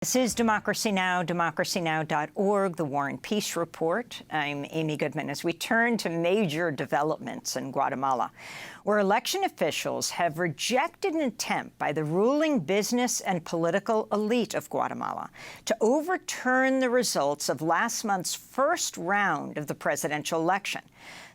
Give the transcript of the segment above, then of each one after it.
This is Democracy Now!, democracynow.org, the War and Peace Report. I'm Amy Goodman. As we turn to major developments in Guatemala, where election officials have rejected an attempt by the ruling business and political elite of Guatemala to overturn the results of last month's first round of the presidential election.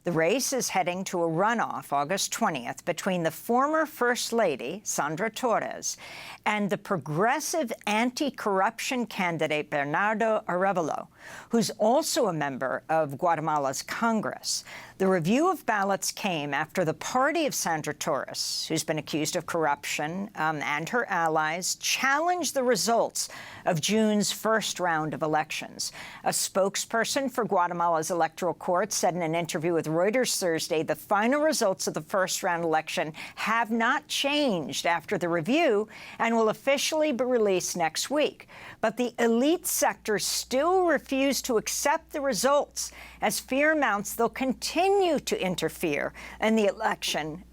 The race is heading to a runoff August 20th between the former First Lady, Sandra Torres, and the progressive anti-corruption candidate Bernardo Arévalo, who's also a member of Guatemala's Congress. The review of ballots came after the party of Sandra Torres, who's been accused of corruption, and her allies challenged the results of June's first round of elections. A spokesperson for Guatemala's electoral court said in an interview with Reuters Thursday the final results of the first round election have not changed after the review and will officially be released next week. But the elite sector still refuse to accept the results. As fear mounts, they'll continue to interfere in the election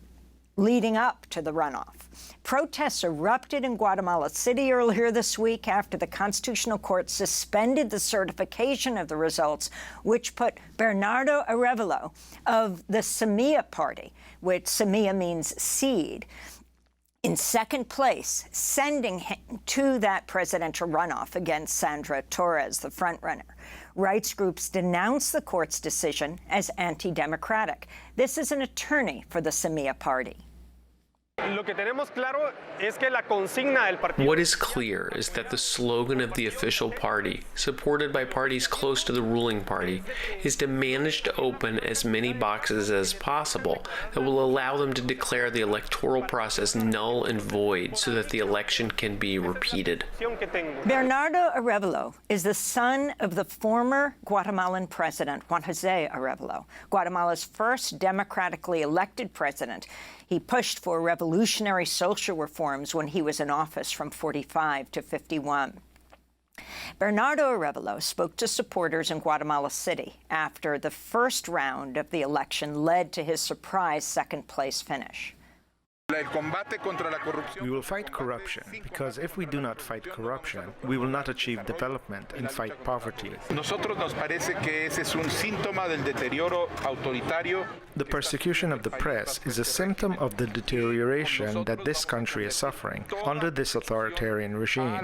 leading up to the runoff. Protests erupted in Guatemala City earlier this week after the Constitutional Court suspended the certification of the results, which put Bernardo Arévalo of the Samia party, which Samia means seed, in second place, sending him to that presidential runoff against Sandra Torres, the frontrunner. Rights groups denounced the court's decision as anti-democratic. This is an attorney for the Samia party. What is clear is that the slogan of the official party, supported by parties close to the ruling party, is to manage to open as many boxes as possible that will allow them to declare the electoral process null and void so that the election can be repeated. Bernardo Arévalo is the son of the former Guatemalan president, Juan José Arevalo, Guatemala's first democratically elected president. He pushed for revolutionary social reforms when he was in office from 45 to 51. Bernardo Arévalo spoke to supporters in Guatemala City after the first round of the election led to his surprise second-place finish. We will fight corruption, because if we do not fight corruption, we will not achieve development and fight poverty. The persecution of the press is a symptom of the deterioration that this country is suffering under this authoritarian regime.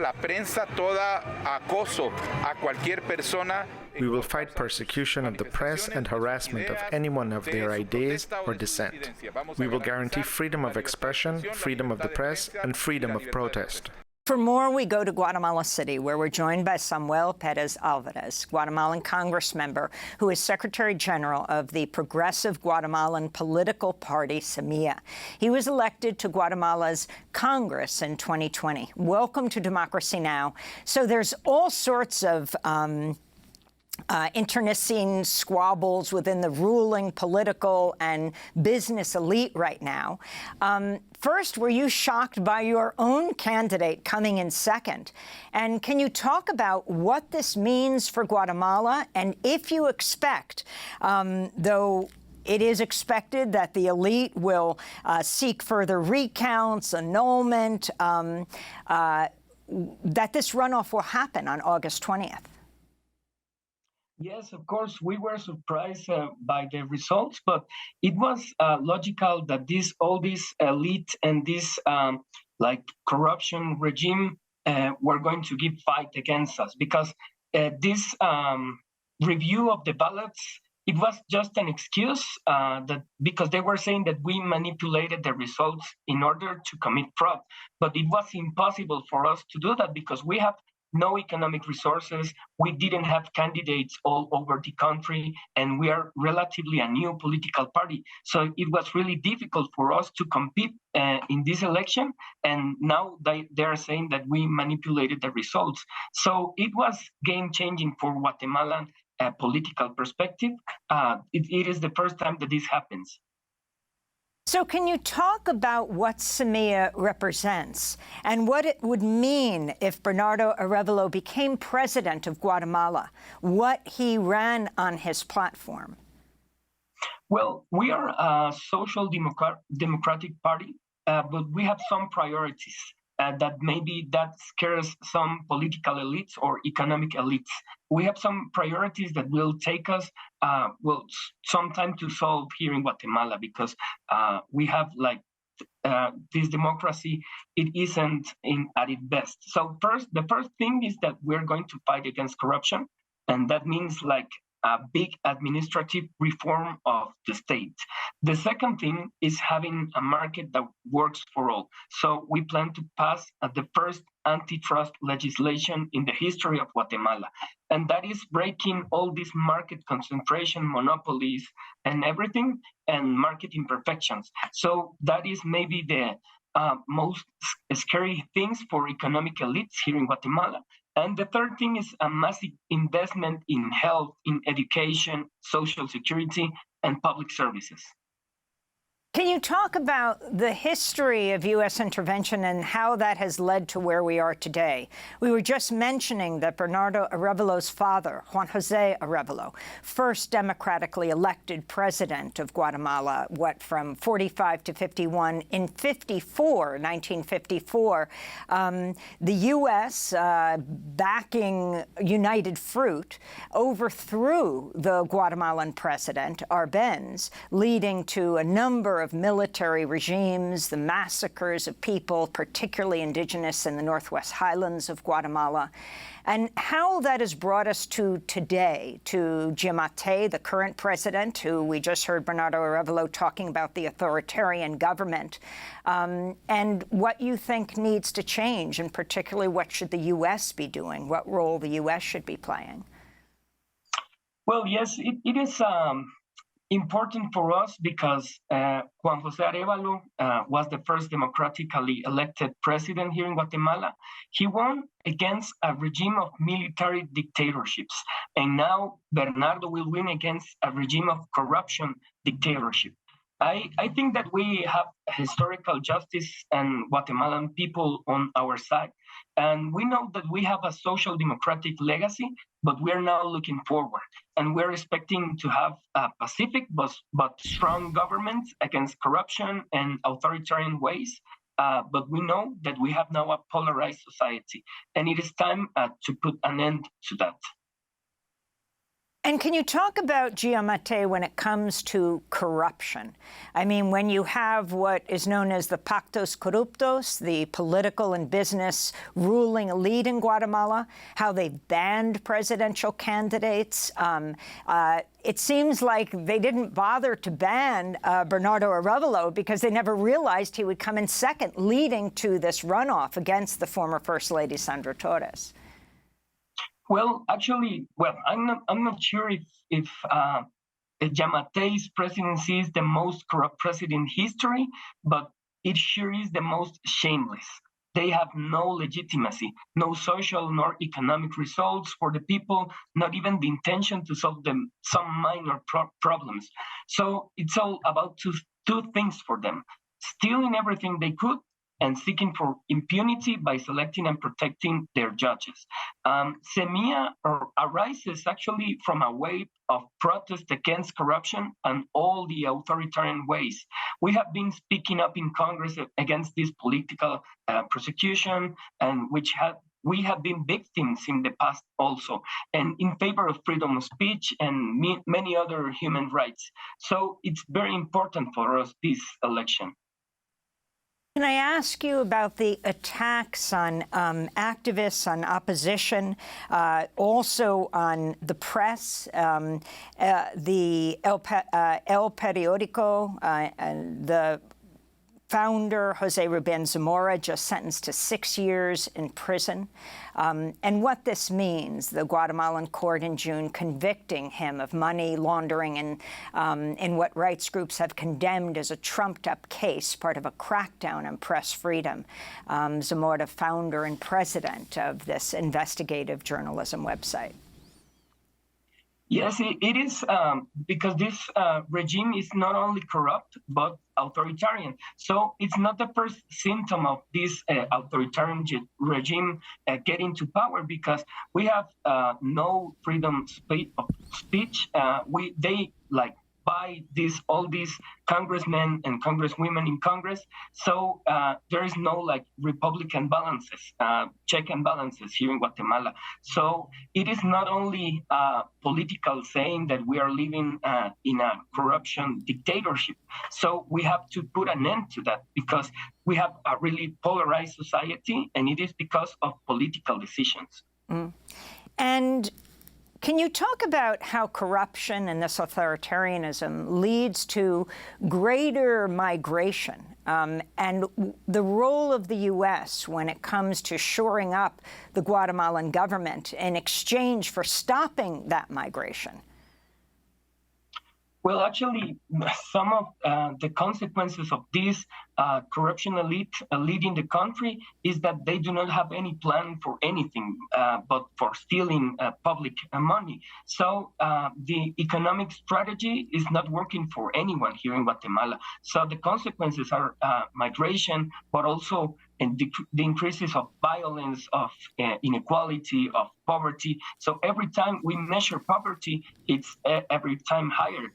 We will fight persecution of the press and harassment of anyone of their ideas or dissent. We will guarantee freedom of expression, freedom of the press, and freedom of protest. For more, we go to Guatemala City, where we're joined by Samuel Pérez Álvarez, Guatemalan congressmember, who is Secretary General of the Progressive Guatemalan political party, Samia. He was elected to Guatemala's Congress in 2020. Welcome to Democracy Now! So there's all sorts of internecine squabbles within the ruling political and business elite right now. First, were you shocked by your own candidate coming in second? And can you talk about what this means for Guatemala, and if you expect, though it is expected that the elite will seek further recounts, annulment, that this runoff will happen on August 20th? Yes, of course, we were surprised by the results, but it was logical that all this elite and this corruption regime were going to give fight against us, because this review of the ballots, it was just an excuse because they were saying that we manipulated the results in order to commit fraud. But it was impossible for us to do that because we have no economic resources. We didn't have candidates all over the country, and we are relatively a new political party. So it was really difficult for us to compete in this election, and now they are saying that we manipulated the results. So it was game-changing for Guatemalan political perspective. It is the first time that this happens. So can you talk about what Samia represents and what it would mean if Bernardo Arévalo became president of Guatemala, what he ran on his platform? Well, we are a social democratic party, but we have some priorities. that maybe that scares some political elites or economic elites. We have some priorities that will take us some time to solve here in Guatemala, because we have this democracy, it isn't at its best. So the first thing is that we're going to fight against corruption, and that means a big administrative reform of the state. The second thing is having a market that works for all. So we plan to pass the first antitrust legislation in the history of Guatemala. And that is breaking all these market concentration, monopolies, and everything, and market imperfections. So that is maybe the most scary things for economic elites here in Guatemala. And the third thing is a massive investment in health, in education, social security, and public services. Can you talk about the history of U.S. intervention and how that has led to where we are today? We were just mentioning that Bernardo Arévalo's father, Juan José Arévalo, first democratically elected president of Guatemala, from 45 to 51. In 1954, the U.S., backing United Fruit, overthrew the Guatemalan president, Arbenz, leading to a number of military regimes, the massacres of people, particularly indigenous in the Northwest Highlands of Guatemala, and how that has brought us to today, to Giammattei, the current president, who we just heard Bernardo Arévalo talking about the authoritarian government, and what you think needs to change, and particularly what should the U.S. be doing, what role the U.S. should be playing. Well, yes, it is important for us because Juan José Arévalo was the first democratically elected president here in Guatemala. He won against a regime of military dictatorships, and now Bernardo will win against a regime of corruption dictatorship. I think that we have historical justice and Guatemalan people on our side. And we know that we have a social democratic legacy, but we're now looking forward. And we're expecting to have a pacific but strong government against corruption and authoritarian ways. But we know that we have now a polarized society. And it is time to put an end to that. And can you talk about Giammattei when it comes to corruption? I mean, when you have what is known as the pactos corruptos, the political and business ruling elite in Guatemala, how they banned presidential candidates. It seems like they didn't bother to ban Bernardo Arévalo because they never realized he would come in second, leading to this runoff against the former First Lady, Sandra Torres. Well, actually, I'm not sure if Giammattei's presidency is the most corrupt president in history, but it sure is the most shameless. They have no legitimacy, no social nor economic results for the people, not even the intention to solve some minor problems. So it's all about two things for them: stealing everything they could and seeking for impunity by selecting and protecting their judges. Samia arises actually from a wave of protest against corruption and all the authoritarian ways. We have been speaking up in Congress against this political prosecution, and we have been victims in the past also, and in favor of freedom of speech and many other human rights. So it's very important for us, this election. Can I ask you about the attacks on activists, on opposition, also on the press, the El Periódico, the founder, Jose Rubén Zamora, just sentenced to 6 years in prison, and what this means, the Guatemalan court in June convicting him of money laundering in what rights groups have condemned as a trumped-up case, part of a crackdown on press freedom. Zamora, founder and president of this investigative journalism website. Yes, it is because this regime is not only corrupt, but authoritarian. So it's not the first symptom of this authoritarian regime getting to power, because we have no freedom of speech. They by all these congressmen and congresswomen in Congress. So there is no like Republican balances, check and balances here in Guatemala. So it is not only political saying that we are living in a corruption dictatorship. So we have to put an end to that because we have a really polarized society, and it is because of political decisions. And can you talk about how corruption and this authoritarianism leads to greater migration and the role of the U.S. when it comes to shoring up the Guatemalan government in exchange for stopping that migration? Well, actually, some of the consequences of this corruption elite leading the country is that they do not have any plan for anything but for stealing public money. So the economic strategy is not working for anyone here in Guatemala. So the consequences are migration, but also the increases of violence, of inequality, of poverty. So every time we measure poverty, it's every time higher.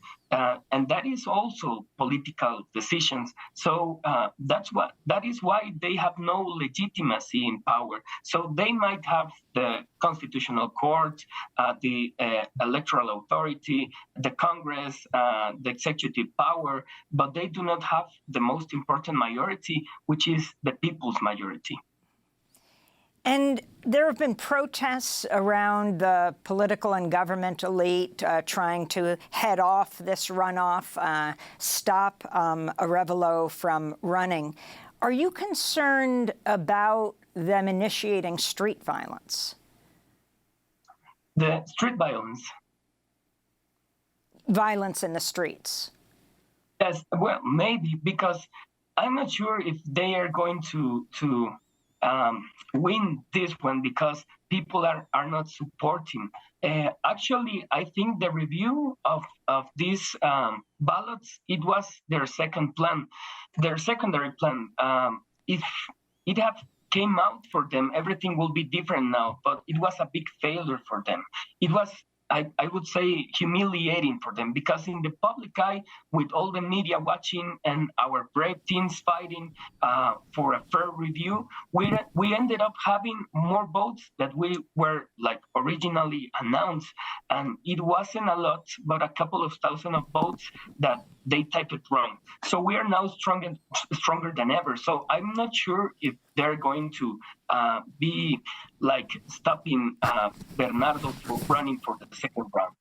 And that is also political decisions. So that is why they have no legitimacy in power. So they might have the constitutional court, the electoral authority, the Congress, the executive power, but they do not have the most important majority, which is the people's majority. And there have been protests around the political and government elite trying to head off this runoff, stop Arevalo from running. Are you concerned about them initiating street violence? The street violence? Violence in the streets. Yes, well, maybe, because I'm not sure if they are going to win this one because people are not supporting. Actually, I think the review of these ballots, it was their second plan, their secondary plan. If it had came out for them, everything will be different now, but it was a big failure for them. It was, I would say, humiliating for them because in the public eye, with all the media watching and our brave teams fighting for a fair review, we ended up having more votes that we were like originally announced. And it wasn't a lot, but a couple of thousand of votes that they typed it wrong. So we are now stronger than ever. So I'm not sure if they're going to be like stopping Bernardo for running for the second round.